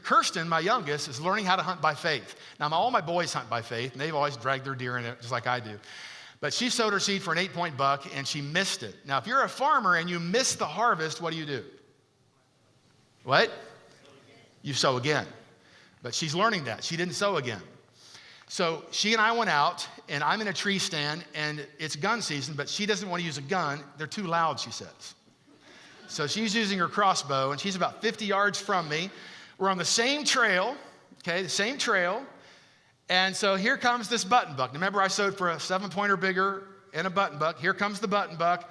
Kirsten, my youngest, is learning how to hunt by faith. Now, all my boys hunt by faith, and they've always dragged their deer in it, just like I do. But she sowed her seed for an 8-point buck, and she missed it. Now, if you're a farmer and you miss the harvest, what do? What? You sow again. But she's learning that. She didn't sow again. So she and I went out, and I'm in a tree stand, and it's gun season, but she doesn't want to use a gun. They're too loud, she says. So she's using her crossbow, and she's about 50 yards from me. We're on the same trail, okay, the same trail. And so here comes this button buck. Remember, I sowed for a 7-pointer bigger and a button buck. Here comes the button buck.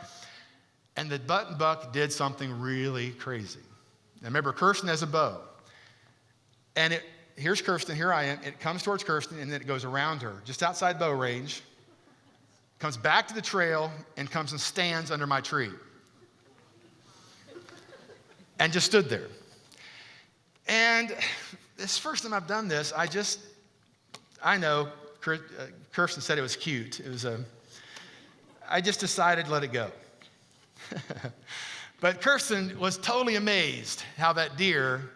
And the button buck did something really crazy. Now remember, Kirsten has a bow. And here's Kirsten, here I am. It comes towards Kirsten, and then it goes around her, just outside bow range, comes back to the trail, and comes and stands under my tree. And just stood there. And this is the first time I've done this. I know Kirsten said it was cute. I just decided to let it go. But Kirsten was totally amazed how that deer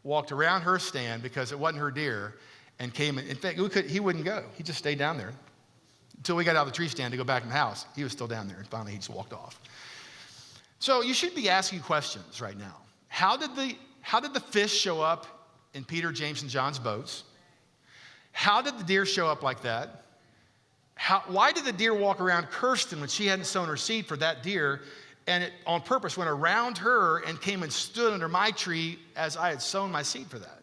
walked around her stand because it wasn't her deer and came in. In fact, he wouldn't go. He just stayed down there until we got out of the tree stand to go back in the house. He was still down there, and finally he just walked off. So you should be asking questions right now. How did the fish show up in Peter, James, and John's boats? How did the deer show up like that? Why did the deer walk around Kirsten when she hadn't sown her seed for that deer, and it on purpose went around her and came and stood under my tree as I had sown my seed for that?